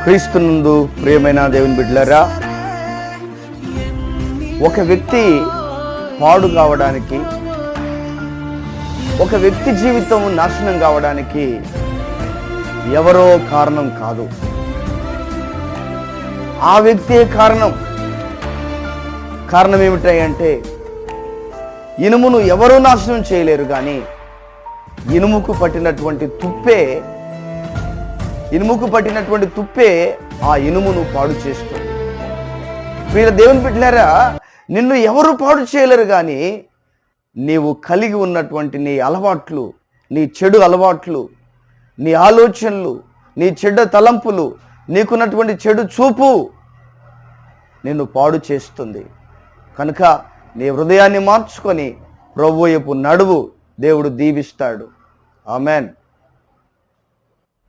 క్రీస్తునందు ప్రియమైన దేవుని బిడ్డలారా, ఒక వ్యక్తి పాడు కావడానికి, ఒక వ్యక్తి జీవితం నాశనం కావడానికి ఎవరో కారణం కాదు, ఆ వ్యక్తే కారణం. కారణం ఏమిటంటే, ఇనుమును ఎవరూ నాశనం చేయలేరు, కానీ ఇనుముకు పట్టినటువంటి తుప్పే ఆ ఇనుమును పాడు చేస్తుంది. వీళ్ళ దేవుని బిడ్డలారా, నిన్ను ఎవరు పాడు చేయలేరు, కానీ నీవు కలిగి ఉన్నటువంటి నీ అలవాట్లు, నీ చెడు అలవాట్లు, నీ ఆలోచనలు, నీ చెడ్డ తలంపులు, నీకున్నటువంటి చెడు చూపు నిన్ను పాడు చేస్తుంది. కనుక నీ హృదయాన్ని మార్చుకొని ప్రభువు వైపు నడువు, దేవుడు దీవిస్తాడు. ఆమెన్.